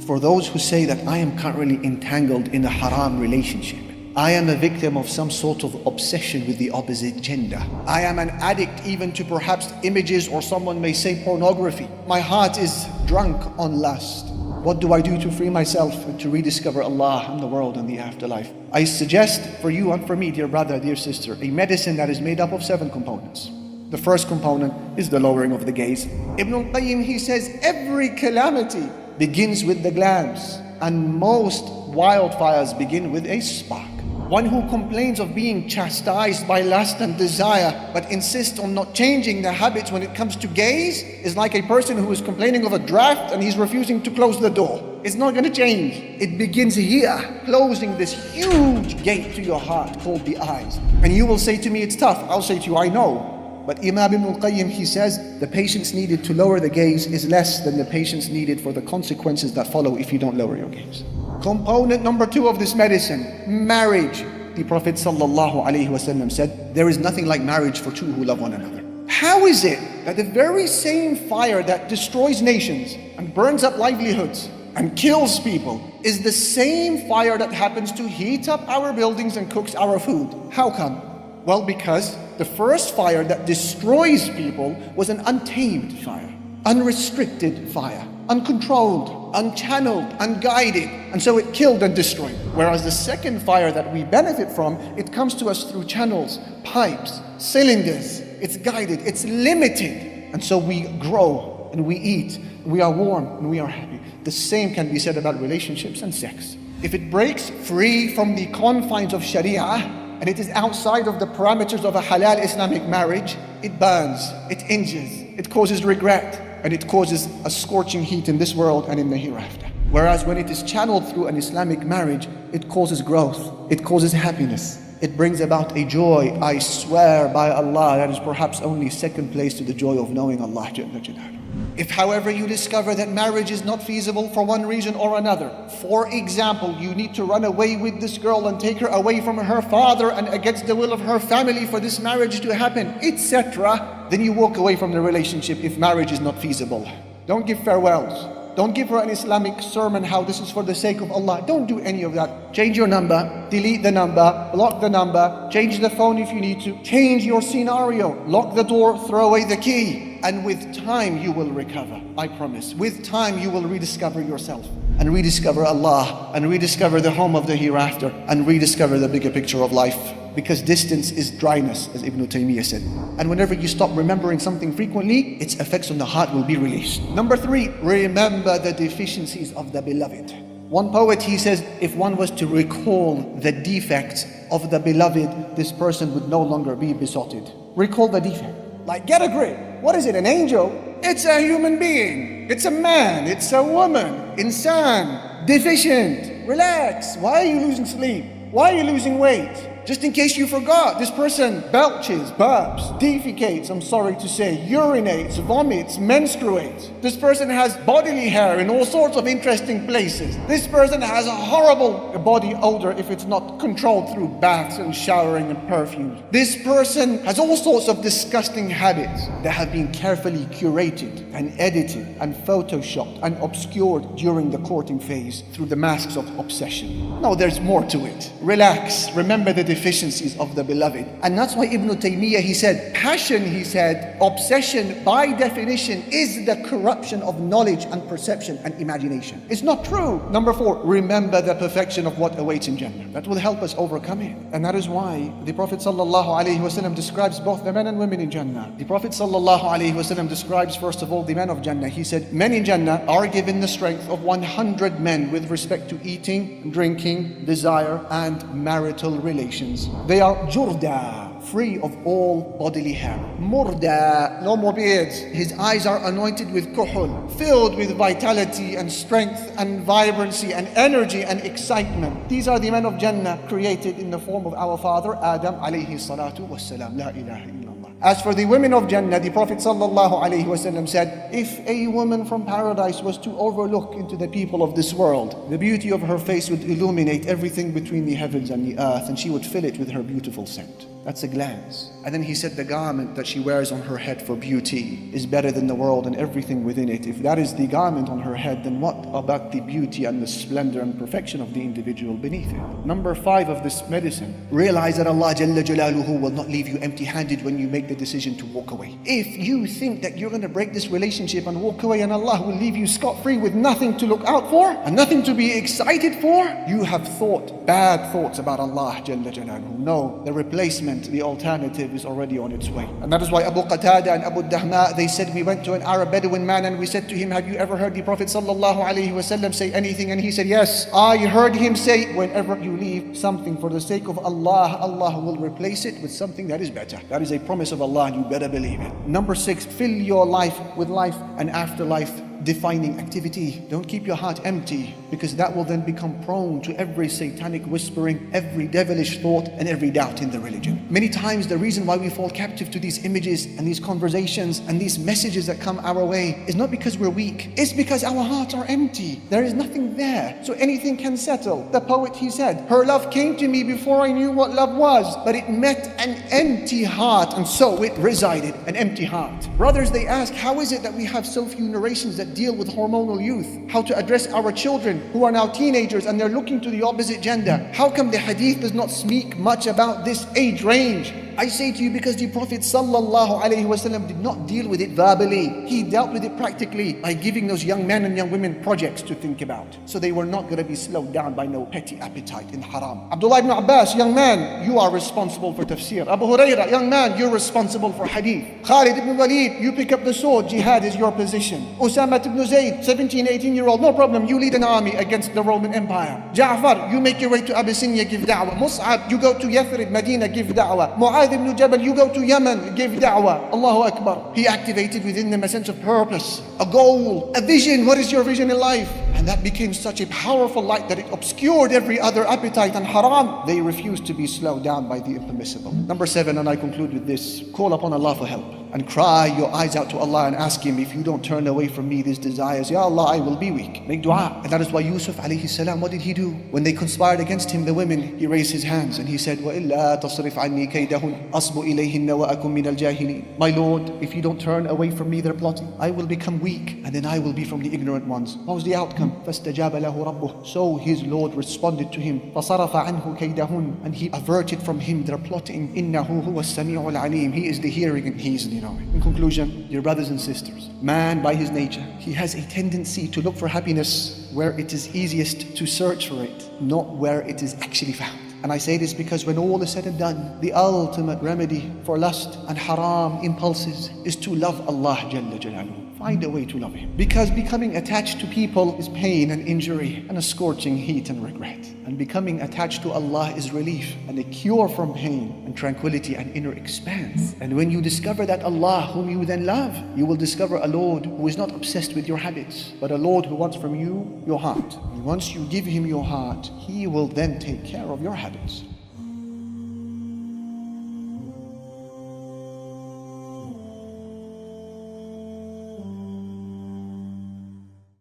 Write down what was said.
for those who say that I am currently entangled in a haram relationship. I am a victim of some sort of obsession with the opposite gender. I am an addict even to perhaps images, or someone may say pornography. My heart is drunk on lust. What do I do to free myself and to rediscover Allah and the world and the afterlife? I suggest for you and for me, dear brother, dear sister, a medicine that is made up of 7 components. The first component is the lowering of the gaze. Ibn al-Qayyim, he says, every calamity begins with the glance, and most wildfires begin with a spark. One who complains of being chastised by lust and desire, but insists on not changing their habits when it comes to gaze, is like a person who is complaining of a draft and he's refusing to close the door. It's not going to change. It begins here, closing this huge gate to your heart called the eyes. And you will say to me, it's tough. I'll say to you, I know. But Imam Ibn al-Qayyim, he says, the patience needed to lower the gaze is less than the patience needed for the consequences that follow if you don't lower your gaze. Component number 2 of this medicine, marriage. The Prophet ﷺ said, there is nothing like marriage for two who love one another. How is it that the very same fire that destroys nations and burns up livelihoods and kills people is the same fire that happens to heat up our buildings and cooks our food? How come? Well, because the first fire that destroys people was an untamed fire, unrestricted fire, uncontrolled, unchanneled, unguided, and so it killed and destroyed. Whereas the second fire that we benefit from, it comes to us through channels, pipes, cylinders. It's guided, it's limited, and so we grow and we eat, and we are warm and we are happy. The same can be said about relationships and sex. If it breaks free from the confines of Sharia, and it is outside of the parameters of a halal Islamic marriage, it burns, it injures, it causes regret, and it causes a scorching heat in this world and in the hereafter. Whereas when it is channeled through an Islamic marriage, it causes growth, it causes happiness, it brings about a joy. I swear by Allah, that is perhaps only second place to the joy of knowing Allah Jalla Jalaluhu. If, however, you discover that marriage is not feasible for one reason or another, for example, you need to run away with this girl and take her away from her father and against the will of her family for this marriage to happen, etc., then you walk away from the relationship if marriage is not feasible. Don't give farewells. Don't give her an Islamic sermon how this is for the sake of Allah. Don't do any of that. Change your number, delete the number, block the number, change the phone if you need to, change your scenario, lock the door, throw away the key. And with time you will recover, I promise. With time you will rediscover yourself and rediscover Allah and rediscover the home of the hereafter and rediscover the bigger picture of life. Because distance is dryness, as Ibn Taymiyyah said. And whenever you stop remembering something frequently, its effects on the heart will be released. Number 3, remember the deficiencies of the beloved. One poet, he says, if one was to recall the defects of the beloved, this person would no longer be besotted. Recall the defect. Like, get a grip. What is it, an angel? It's a human being. It's a man. It's a woman. Insan. Deficient. Relax. Why are you losing sleep? Why are you losing weight? Just in case you forgot, this person belches, burps, defecates, I'm sorry to say, urinates, vomits, menstruates. This person has bodily hair in all sorts of interesting places. This person has a horrible body odor if it's not controlled through baths and showering and perfumes. This person has all sorts of disgusting habits that have been carefully curated and edited and photoshopped and obscured during the courting phase through the masks of obsession. No, there's more to it. Relax, remember the deficiencies of the beloved. And that's why Ibn Taymiyyah, he said, passion, he said, obsession by definition is the corruption of knowledge and perception and imagination. It's not true. Number 4, remember the perfection of what awaits in Jannah. That will help us overcome it. And that is why the Prophet ﷺ describes both the men and women in Jannah. The Prophet ﷺ describes, first of all, the men of Jannah. He said, men in Jannah are given the strength of 100 men with respect to eating, drinking, desire, and marital relations. They are jurda, free of all bodily hair. Murda, no more beards. His eyes are anointed with kuhul, filled with vitality and strength and vibrancy and energy and excitement. These are the men of Jannah created in the form of our father Adam alayhi salatu wassalam. La ilaha illallah. As for the women of Jannah, the Prophet ﷺ said, if a woman from paradise was to overlook into the people of this world, the beauty of her face would illuminate everything between the heavens and the earth, and she would fill it with her beautiful scent. That's a glance. And then he said the garment that she wears on her head for beauty is better than the world and everything within it. If that is the garment on her head, then what about the beauty and the splendor and perfection of the individual beneath it? Number 5 of this medicine, realize that Allah Jalla Jalaluhu will not leave you empty-handed when you make the decision to walk away. If you think that you're going to break this relationship and walk away and Allah will leave you scot-free with nothing to look out for and nothing to be excited for, you have thought bad thoughts about Allah Jalla Jalaluhu. No, the replacement, the alternative is already on its way. And that is why Abu Qatada and Abu Dahma, they said, we went to an Arab Bedouin man and we said to him, have you ever heard the Prophet sallallahu alaihi wasallam say anything? And he said, yes, I heard him say, whenever you leave something for the sake of Allah, Allah will replace it with something that is better. That is a promise of Allah, and you better believe it. Number 6, fill your life with life and afterlife defining activity. Don't keep your heart empty, because that will then become prone to every satanic whispering, every devilish thought, and every doubt in the religion. Many times the reason why we fall captive to these images and these conversations and these messages that come our way is not because we're weak. It's because our hearts are empty. There is nothing there. So anything can settle. The poet, he said, her love came to me before I knew what love was, but it met an empty heart, and so it resided, an empty heart. Brothers, they ask, how is it that we have so few narrations that deal with hormonal youth, how to address our children who are now teenagers and they're looking to the opposite gender? How come the hadith does not speak much about this age range? I say to you, because the Prophet sallallahu alaihi wasallam did not deal with it verbally. He dealt with it practically by giving those young men and young women projects to think about, so they were not going to be slowed down by no petty appetite in haram. Abdullah ibn Abbas, young man, you are responsible for tafsir. Abu Hurairah, young man, you're responsible for hadith. Khalid ibn Walid, you pick up the sword, jihad is your position. Usama ibn Zayd, 17, 18-year-old, no problem, you lead an army against the Roman Empire. Ja'far, you make your way to Abyssinia, give da'wah. Mus'ab, you go to Yathrib, Medina, give da'wah. Mu'adh ibn Jabal, you go to Yemen, give da'wah. Allahu Akbar. He activated within them a sense of purpose, a goal, a vision. What is your vision in life? And that became such a powerful light that it obscured every other appetite and haram. They refused to be slowed down by the impermissible. Number 7, and I conclude with this, call upon Allah for help and cry your eyes out to Allah and ask Him, if you don't turn away from me these desires, Ya Allah, I will be weak. Make dua. And that is why Yusuf alayhi salam, what did he do? When they conspired against him, the women, he raised his hands and he said, وَإِلَّا تَصْرِفْ عَنِّي كَيْدَهُنْ أَصْبُ إِلَيْهِنَّ وَأَكُمْ مِنَ الْجَاهِلِينَ. My Lord, if you don't turn away from me their plotting, I will become weak and then I will be from the ignorant ones. What was the outcome? فَاسْتَجَابَ لَهُ رَبُّهُ. So his Lord responded to him, فَصَرَفَ عَنْهُ كَيْدَهُنْ. And he averted from him their plotting. إِنَّهُ هُوَ السَّمِيعُ الْعَلِيمُ. He is the hearing and he is the knowing. In conclusion, dear brothers and sisters, man by his nature, he has a tendency to look for happiness where it is easiest to search for it, not where it is actually found. And I say this because when all is said and done, the ultimate remedy for lust and haram impulses is to love Allah Jalla Jalaluhu. Find a way to love Him. Because becoming attached to people is pain and injury and a scorching heat and regret. And becoming attached to Allah is relief and a cure from pain and tranquility and inner expanse. And when you discover that Allah, whom you then love, you will discover a Lord who is not obsessed with your habits, but a Lord who wants from you your heart. And once you give Him your heart, He will then take care of your habits.